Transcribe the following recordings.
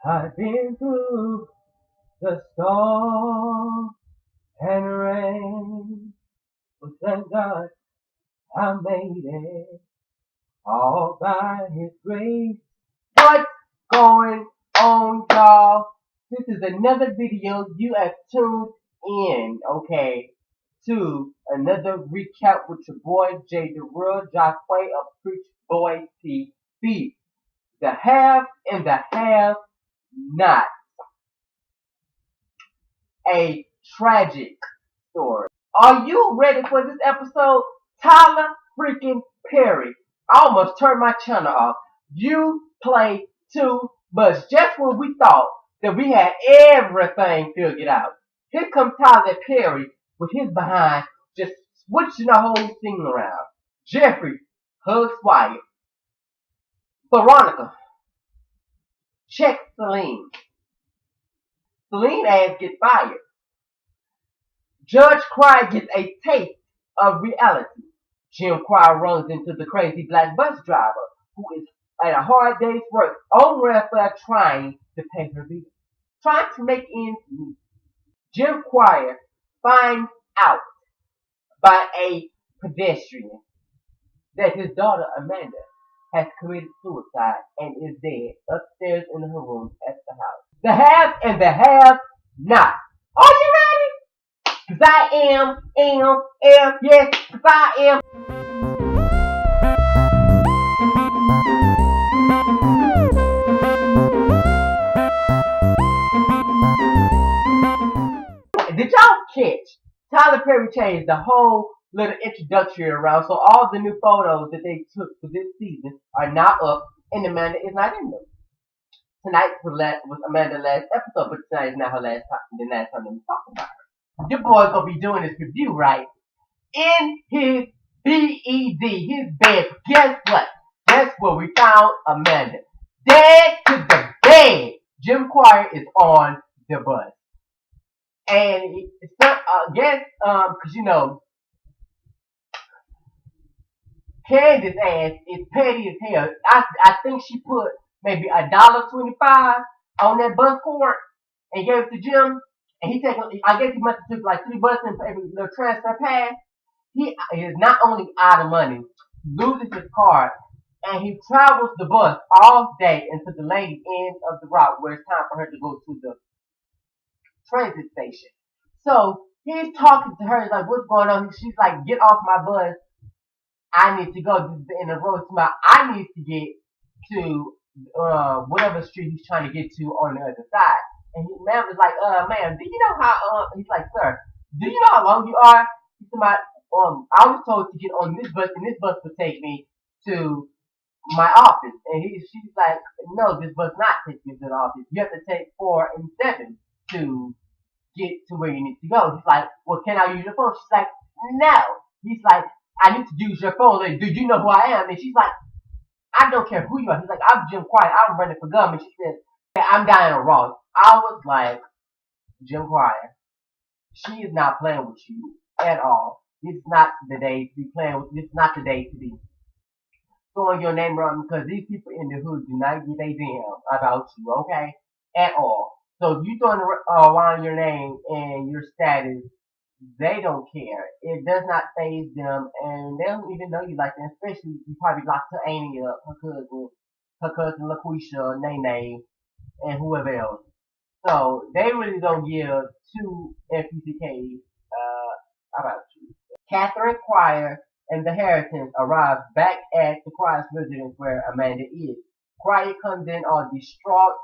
I've been through the storm and rain, but thank God I made it all by His grace. What's going on, y'all? This is another video. You have tuned in, okay, to another recap with your boy J.DAREL, Jacquay of Preach Boy TV. The have and the have not. A tragic story. Are you ready for this episode? Tyler freaking Perry. I almost turned my channel off. You play too much. Just when we thought that we had everything figured out, here comes Tyler Perry with his behind just switching the whole thing around. Jeffrey hugs Wyatt. Veronica checks Celine. Celine ass gets fired. Judge Cry gets a taste of reality. Jim Cry runs into the crazy black bus driver who is at a hard day's work on welfare trying to pay her bill. Trying to make ends meet. Jim Cryer finds out by a pedestrian that his daughter Amanda has committed suicide and is dead upstairs in her room at the house. The have and the have not. Are you ready? Cause I am, yes, cause I am. Did y'all catch? Tyler Perry changed the whole little introductory around, so all the new photos that they took for this season are now up, and Amanda is not in them. Tonight was Amanda's last episode, but tonight is not her last time. The last time we talk about her. Your boy's gonna be doing this review, right? In his BED, his bed. Guess what? That's where we found Amanda. Dead to the bed. Jim Cryer is on the bus. And it's not, cause you know, Candace's ass is petty as hell. I think she put maybe $1.25 on that bus cord and gave it to Jim. And I guess he must have took like 3 bucks and paid the transfer pass. He is not only out of money, loses his card, and he travels the bus all day until the lady end of the route where it's time for her to go to the transit station. So he's talking to her, he's like, what's going on? She's like, get off my bus. I need to go. This is the end of the road. I need to get to whatever street he's trying to get to on the other side. And the man was like, ma'am, do you know how, he's like, sir, do you know how long you are? He's like, I was told to get on this bus, and this bus would take me to my office. And she's like, no, this bus not take you to the office. You have to take 4 and 7 to get to where you need to go. He's like, well, can I use your phone? She's like, no. He's like, I need to use your phone. Like, do you know who I am? And she's like, I don't care who you are. He's like, I'm Jim Cryer. I'm running for government. She said, hey, I'm Diana Ross. I was like, Jim Cryer, she is not playing with you at all. This is not the day to be playing with. This is not the day to be throwing your name around because these people in the hood do not give a damn about you, okay? At all. So if you throwing around your name and your status, they don't care. It does not faze them, and they don't even know you like that. Especially you probably locked her Annie up, her cousin LaQuisha, Nene, and whoever else. So they really don't give 2 FPCKs about you. Catherine Cryer and the Harrisons arrive back at the Cryer's residence where Amanda is. Cryer comes in all distraught,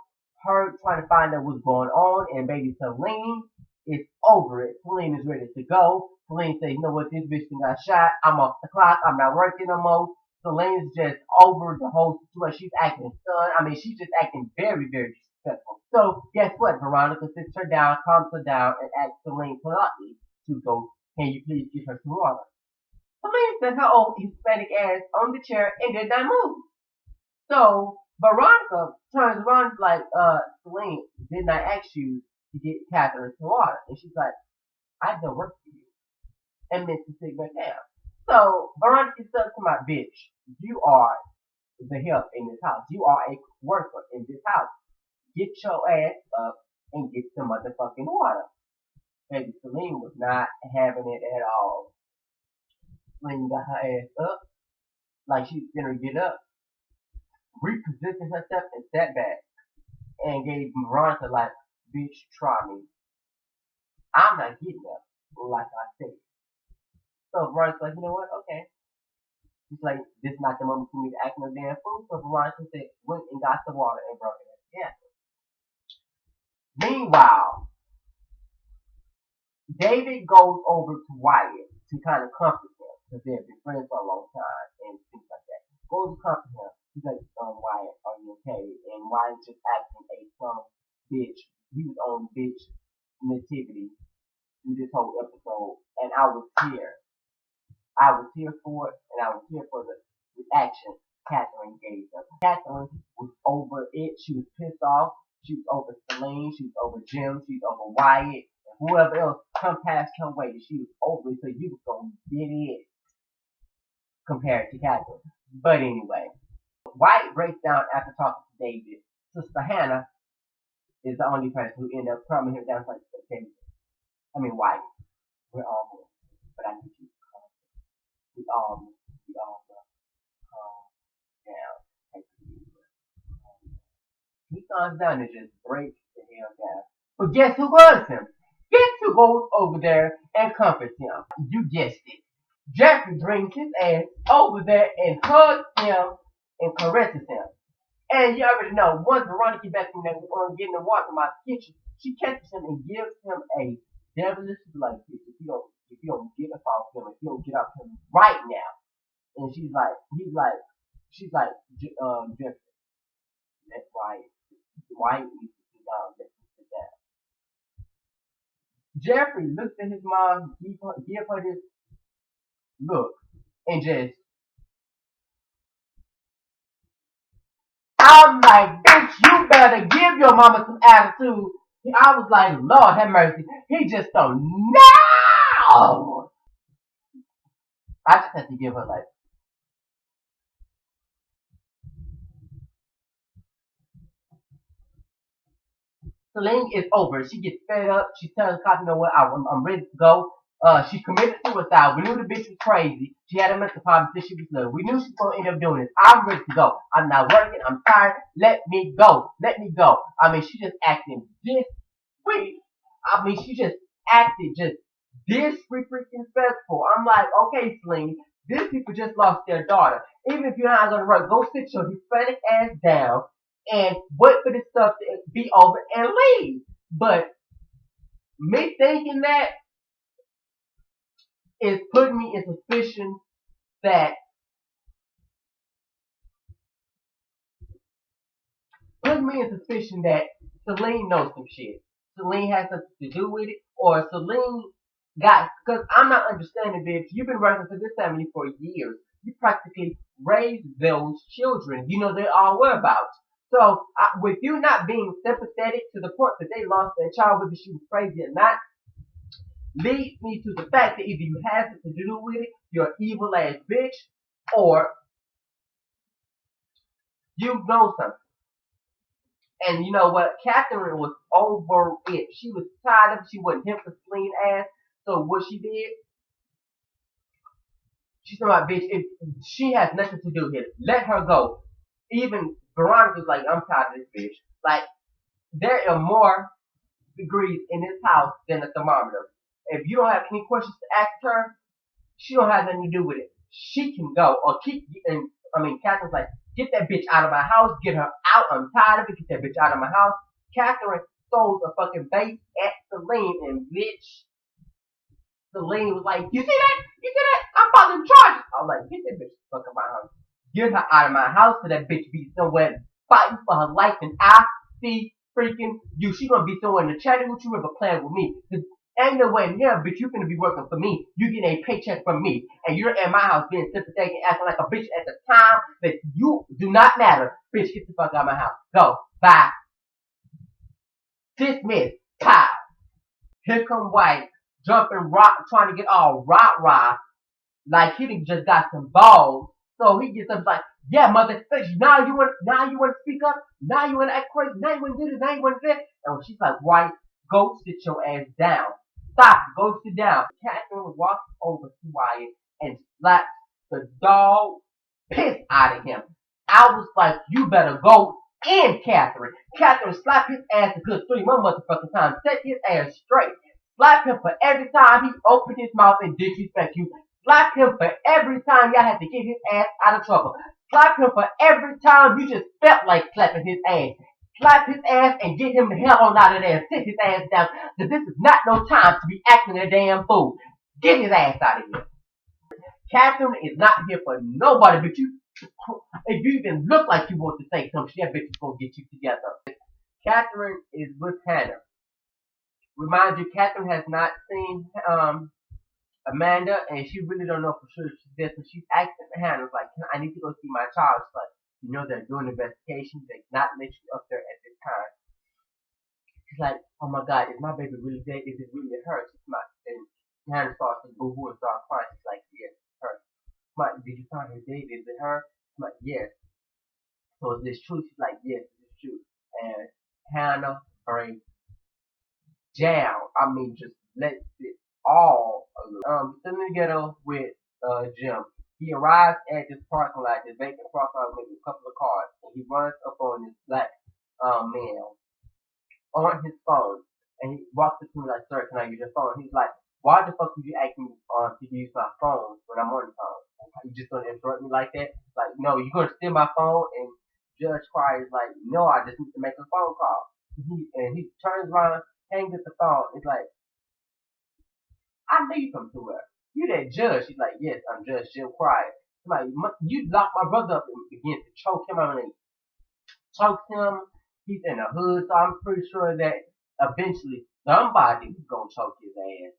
her trying to find out what's going on, and baby Celine is over it. Celine is ready to go. Celine says, you know what, this bitch got shot. I'm off the clock. I'm not working no more. Celine's just over the whole situation. She's acting stunned. I mean, she's just acting very, very disrespectful. So, guess what? Veronica sits her down, calms her down, and asks Celine politely to go, can you please give her some water? Celine sat her old Hispanic ass on the chair and did not move. So, Veronica turns around like, Celine, didn't I ask you to get Catherine some water? And she's like, I don't work for you. And meant to sit back down. So, Veronica says to my bitch, you are the help in this house. You are a worker in this house. get your ass up and get some motherfucking water. Baby Celine was not having it at all. Celine got her ass up like she was gonna get up, repositioned herself and sat back and gave Veronica like, bitch, try me. I'm not getting up, like I said. So Veronica's like, you know what? Okay. She's like, this is not the moment for me to act no damn fool. So Veronica said, went and got the water and brought it up. Yeah. Meanwhile, David goes over to Wyatt to kind of comfort him because they have been friends for a long time and things like that. Goes to comfort him. He's like, Wyatt, are you okay? And Wyatt just acting a plumb bitch. He was on bitch nativity through this whole episode, and I was here. I was here for it, and I was here for the reaction Catherine gave them. Catherine was over it. She was pissed off. She was over Celine. She was over Jim. She was over Wyatt. And whoever else come past her way, she was over it, so you was going to get it compared to Catherine. But anyway, Wyatt breaks down after talking to David. Sister Hannah is the only person who ended up calming him down like David. I mean, Wyatt. We're all here. But I need you to calm. We all calm down. He calms down and just breaks the hell down. But guess who was him? Guess who goes over there and comforts him? You guessed it. Jeffrey brings his ass over there and hugs him and caresses him. And you already know, once Veronica gets back from there getting the water from my kitchen, she catches him and gives him a devilish look. If you don't get up off him, if you don't get off him right now. And she's like, Jeffrey, that's why needs to sit down, let him sit down. Jeffrey looks at his mom, give her this look, and just, I'm like, bitch, you better give your mama some attitude. I was like, Lord have mercy. He just don't know. I just had to give her like, Celine is over. She gets fed up. She tells the cop, you know what, I'm ready to go. She committed suicide. We knew the bitch was crazy. She had a mental problem since she was little. We knew she was going to end up doing this. I'm ready to go. I'm not working. I'm tired. Let me go. Let me go. I mean, she just acting she just acted just disrespectful. I'm like, okay, Celine, these people just lost their daughter. Even if you're not going to work, go sit your Hispanic ass down and wait for this stuff to be over and leave. But me thinking that is putting me in suspicion that Celine knows some shit. Celine has something to do with it, or Celine because I'm not understanding, bitch. You've been working for this family for years. You practically raised those children. You know their all whereabouts. So, with you not being sympathetic to the point that they lost their child, whether she was crazy or not, leads me to the fact that either you have something to do with it, you're an evil ass bitch, or you know something. And you know what? Catherine was over it. She was tired of it. She wasn't him for Celine ass. So what she did, she said, my bitch, if she has nothing to do here, let her go. Even Veronica's like, I'm tired of this bitch. Like, there are more degrees in this house than a thermometer. If you don't have any questions to ask her, she don't have nothing to do with it. She can go. Or Catherine's like, get that bitch out of my house. Get her out. I'm tired of it. Get that bitch out of my house. Catherine throws a fucking bait at Celine, and bitch, Celine was like, you see that? You see that? I'm filing charges. I was like, get that bitch the fuck out of my house. Get her out of my house so that bitch be somewhere fighting for her life, and I see freaking you. She gonna be somewhere in the Chattanooga River playing with me. Ain't no way in here, bitch, you finna be working for me. You get a paycheck from me. And you're in my house being sympathetic and acting like a bitch at the time that you do not matter. Bitch, get the fuck out of my house. Go. Bye. Dismiss. Pow. Here come White, jumping rock, trying to get all rah-rah, like he just got some balls. So he gets up like, Yeah, mother. Now you want to speak up. Now you want to act crazy. Now you want to do this. Now you want to do that. And when she's like, "White, go sit your ass down. Stop. Go sit down." Catherine walks over to Wyatt and slaps the dog piss out of him. I was like, "You better go in, Catherine." Catherine slapped his ass a good 3 more motherfucking times. Set his ass straight. Slap him for every time he opened his mouth and disrespect you. Slap him for every time y'all had to get his ass out of trouble. Slap him for every time you just felt like slapping his ass. Slap his ass and get him the hell on out of there. Sit his ass down. Because this is not no time to be acting a damn fool. Get his ass out of here. Catherine is not here for nobody but you. If you even look like you want to say something, that bitch is going to get you together. Catherine is with Hannah. Remind you, Catherine has not seen Amanda, and she really don't know for sure if she's there. So she's asking Hannah, like, I need to go see my child. She's like, they're doing an investigation. They not let you up there at this time. She's like, oh my God, is my baby really dead? Is it really her? She's like, and Hannah starts to boo hoo and starts crying. She's like, yes, it's her. She's like, did you find her dead? Is it her? She's like, yes. So is this true? She's like, yes, it's true. And Hannah breaks down. I mean, just lets it all still in the ghetto with Jim. He arrives at this parking lot, this vacant parking lot with a couple of cars, and he runs up on this black man on his phone, and he walks up to me like, "Sir, can I use your phone?" He's like, "Why the fuck would you ask me to use my phone when I'm on the phone? You just gonna interrupt me like that? Like, no, you're gonna steal my phone?" And Judge Cryer is like, "No, I just need to make a phone call." He turns around, hangs up the phone. It's like, I know you from somewhere. You that judge? She's like, yes, I'm Judge Jim Cryer. I'm like, you locked my brother up and begin to choke him out and chokes him. He's in the hood, so I'm pretty sure that eventually somebody is gonna choke his ass.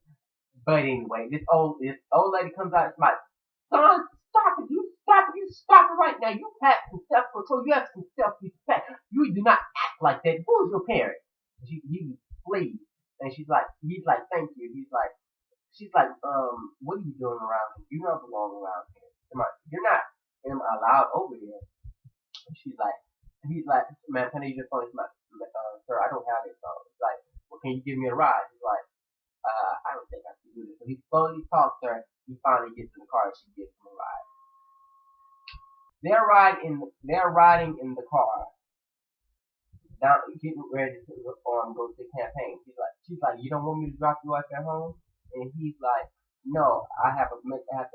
But anyway, this old lady comes out. It's like, son, stop it! You stop it right now! You have some self control. You have some self respect. You do not act like that. Who's your parent? He flees, and he's like, thank you. She's like, what are you doing around here? You don't belong around here. You're not allowed over here. He's like, man, can I use your phone? He's like, sir, I don't have it phone. He's like, well, can you give me a ride? He's like, I don't think I can do this. So he slowly talks to her. He finally gets in the car and she gives him a ride. They're riding in the car, down, getting ready to go to the campaign. She's like, you don't want me to drop you off at home? And he's like, no, I have to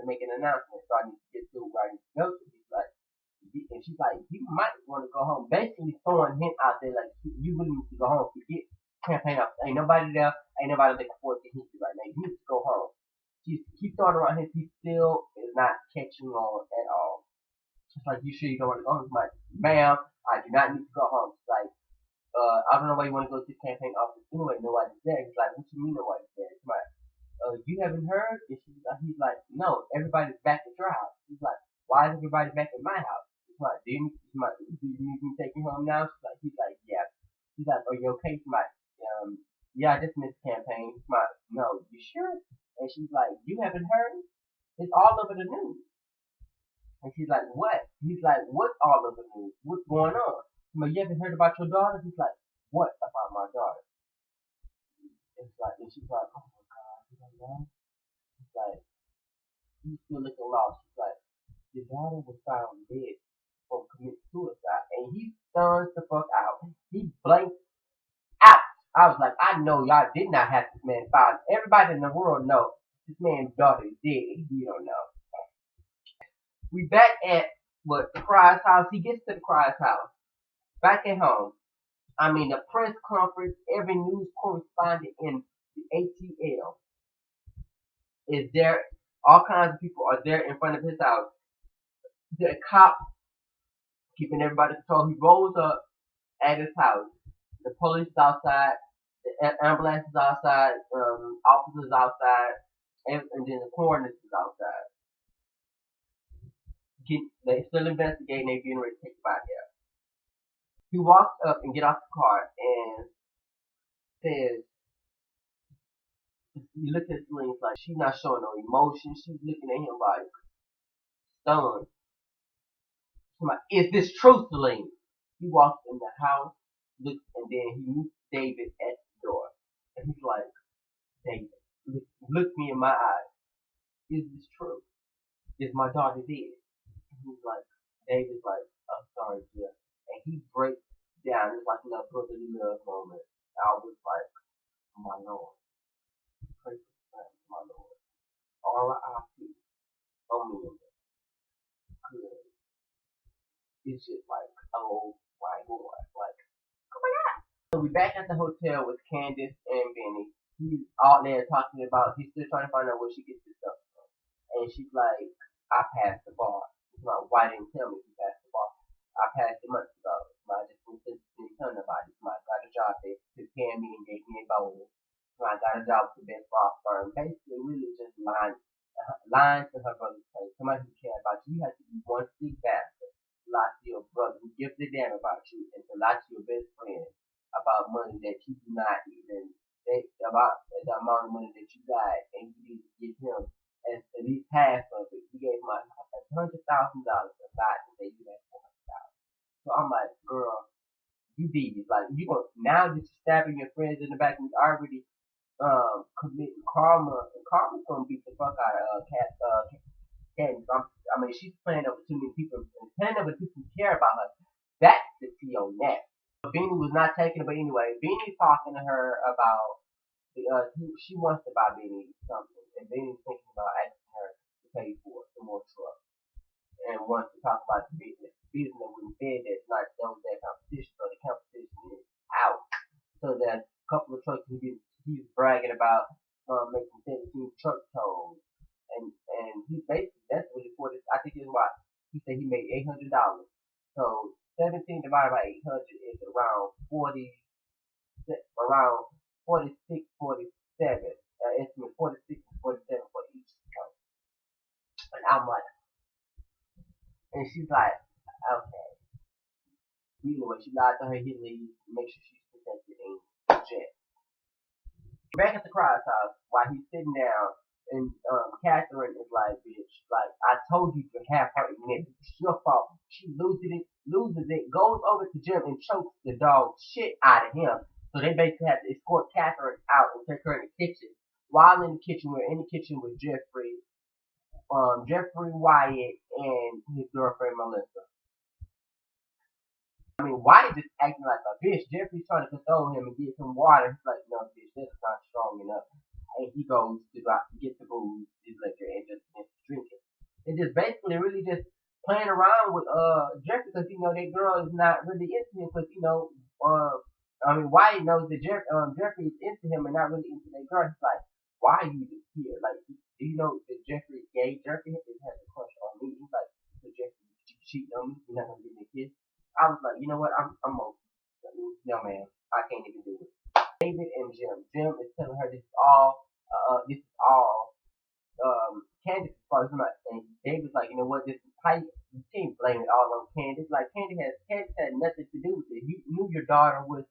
make an announcement, so I need to get to where I need to go to. And she's like, you might want to go home. Basically throwing him out there like, you really need to go home. Forget campaign up. Ain't nobody there. Ain't nobody looking forward to him right now. You need to go home. She keeps throwing around him. He still is not catching on at all. She's like, you sure you don't want to go home? He's like, ma'am, I do not need to go home. She's like, I don't know why you want to go to the campaign office anyway. Nobody's there. He's like, what you mean nobody's there? He's like, you haven't heard? And he's like, no, everybody's back at your house. He's like, why is everybody back at my house? He's like, do you need me to take you home now? He's like, yeah. He's like, are you okay? He's like, yeah, I just missed the campaign. He's like, no, you sure? And she's like, you haven't heard? It's all over the news. And she's like, what? He's like, what's all over the news? What's going on? He's like, you haven't heard about your daughter? He's like, what about my daughter? And she's like, oh my God, you don't know? He's like, he's still looking lost. She's like, your daughter was found dead or commit suicide. And he stuns the fuck out. He blanks out. I was like, I know y'all did not have this man found. Everybody in the world knows this man's daughter is dead. You don't know. We back at the Cry's house. He gets to the Cry's house. Back at home. I mean, the press conference, every news correspondent in the ATL is there. All kinds of people are there in front of his house. The cop keeping everybody control. He rolls up at his house. The police is outside. The ambulance is outside. Officers outside. And then the coroner is outside. They still investigating. They're getting ready to take the body out. He walks up and get off the car and says, you look at Celine, it's like she's not showing no emotion. She's looking at him like stunned. Is this true, Celine? He walks in the house, looks, and then he meets David at the door. And he's like, David, look me in my eyes. Is this true? Is my daughter dead? And he's like, David's like, I'm sorry, Jeff. And he breaks down. It's like a little brotherly love moment. I was like, my Lord, pray for the my Lord. R.I.P. Oh, man, good. It's just like, oh my Lord. Like, oh my God. So we back at the hotel with Candace and Benny. He's out there talking about, he's still trying to find out where she gets this stuff from. And she's like, I passed the bar. He's like, why didn't you tell me you passed the bar? I passed it months ago. I just didn't tell nobody. I got a job there, took care of me and gave me a bonus. I got a job with the best law firm. Basically, really just lying to her brother's face. Somebody who cared about you, you have to be one big bastard. Lie to your brother who gives a damn about you, and to lie to your best friend about money that you do not even think about the amount of money that you got, and you need to give him at least half of it. You gave him $100,000 aside to say you had $400,000. So I'm like, girl, you devious. Like you gonna now that you're stabbing your friends in the back, and you already committing karma. And karma's gonna beat the fuck out of Candace. I mean, she's playing over too many people, and playing over people who care about her. That's the T on that. Beanie was not taking it, but anyway, Beanie's talking to her about she wants to buy Beanie something, and Beanie's thinking about asking her to pay for some more truck, and wants to talk about the business. Business that we said that's not done with that competition, so the competition is out. So there's a couple of trucks he's bragging about making 17 truck tolls, and he basically that's what he for this. I think it's what he said he made $800. So 17 divided by 800 is around 46, 47. Estimate 46 and 47 for each truck. And I'm like, and she's like, okay. You know what? She lied to her. He leaves. Make sure she's protected in jet. Back at the Crow's house, while he's sitting down, and Catherine is like, bitch, like, I told you to have her in it. It's your fault. She loses it, goes over to Jim and chokes the dog shit out of him. So they basically have to escort Catherine out and take her in the kitchen. While in the kitchen, we're in the kitchen with Jeffrey, Wyatt, and his girlfriend Melissa. I mean, Wyatt just acting like a bitch. Jeffrey's trying to console him and give him water. He's like, no, bitch, that's not strong enough. And he goes to get the booze, his liquor, and just drink it. And just basically really just playing around with Jeffrey because that girl is not really into him because Wyatt knows that Jeffrey is into him and not really into that girl. He's like, why are you here? Like, do you know that Jeffrey is gay? Jeffrey has a crush on me. He's like, so Jeffrey, you cheating on me? You're not gonna give me a kiss? I was like, you know what? I'm over. No, man, I can't even do it. David and Jim. Jim is telling her this is all. Candace's fault. And David's like, you know what? This is how you can't blame it all on Candace. Like Candace had nothing to do with it. You knew your daughter was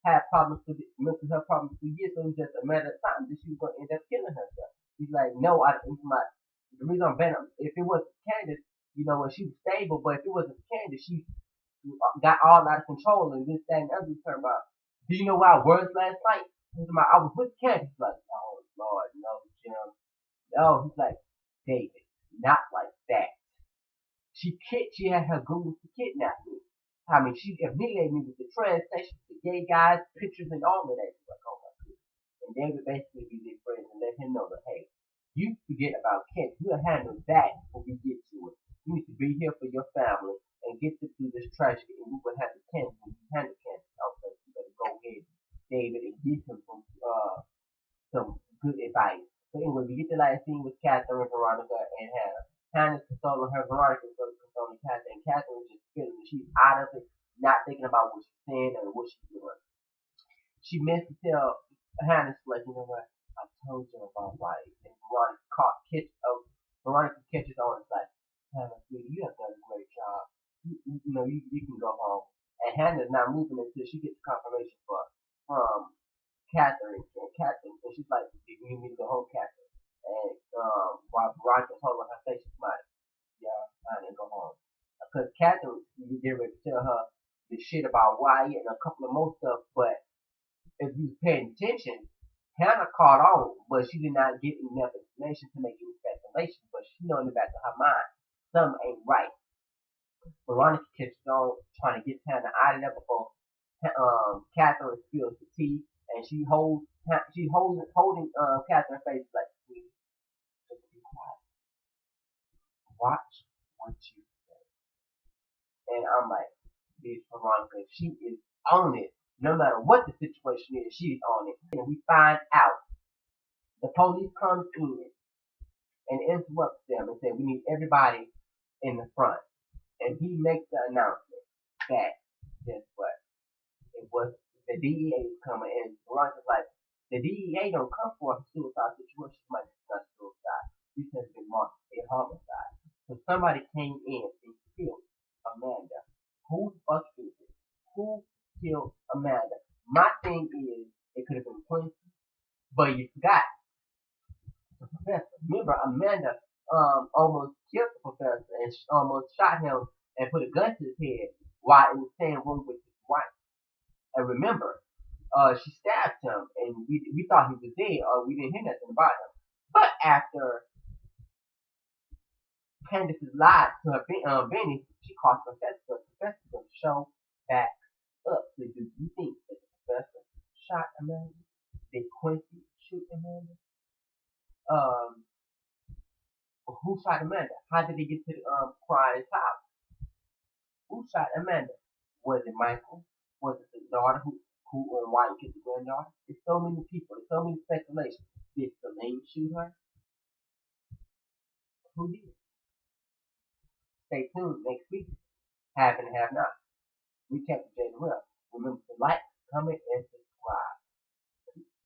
had problems with mental health problems for years, so it was just a matter of time that she was gonna end up killing herself. He's like, no, the reason I'm betting if it was Candace, when she was stable, but if it wasn't Candace, she got all out of control and this, that, and the other. He's talking about, do you know why I was last night? I was with Candace. He's like, oh Lord, no, Jim. No, he's like, David, not like that. She had her goons to kidnap me. I mean, she humiliated me with the train station, the gay guys, pictures, and all of that. She's like, oh my goodness. And David basically be their friends and let him know that, hey, you forget about Kent. We'll handle that when we get to it. You need to be here for your family and get through this tragedy, and we will handle Kent when we handle Kent. Okay, you better go ahead, David, and give him some good advice. So anyway, we get the last scene with Catherine, Veronica, and Hannah. Hannah's consoling her, Veronica's consoling Catherine, and Catherine is just feeling that she's out of it, not thinking about what she's saying or what she's doing. She meant to tell Hannah, like, you know what, I told you about White. And Veronica catches on and like, Hannah, sweetie, you have done a great job. You can go home. And Hannah's not moving until she gets confirmation from Catherine. And she's like, you need me to go home, Catherine. And while Veronica told her face, she's like, yeah, fine, and go home. because Catherine was getting ready to tell her the shit about Wyatt and a couple of more stuff. But if you was paying attention, Hannah caught on, but she did not get enough information to make any speculation. But she know in the back of her mind, something ain't right. Veronica catches on trying to get Hannah out of there before Catherine spills the tea, and she holding Catherine's face like, please, just be quiet. Watch what you say. And I'm like, bitch, Veronica, she is on it. No matter what the situation is, she's on it. And we find out the police comes in and interrupts them and says, we need everybody in the front. And he makes the announcement that, guess what? It was the DEA is coming, and Veronica's like, the DEA don't come for a suicide situation, might discuss suicide. This has been marked a homicide. So somebody came in and killed Amanda. Who the fuck is it? Who killed Amanda? My thing is, it could have been Quincy, but you forgot the professor. Remember, Amanda almost killed the professor and almost shot him and put a gun to his head while in the same room with his wife. And remember, she stabbed him, and we thought he was dead, or we didn't hear nothing about him. But after Candace lied to her Benny, she called the professor. The professor will show back up. So do you think that the professor shot Amanda? Did Quincy shoot Amanda? Um, who shot Amanda? How did they get to the Cry's house? Who shot Amanda? Was it Michael? Was it the daughter who and why you killed the granddaughter? There's so many people. There's so many speculations. Did Celine shoot her? Who did? Stay tuned next week. Have and have not. We kept J.DAREL. Remember to like, comment, and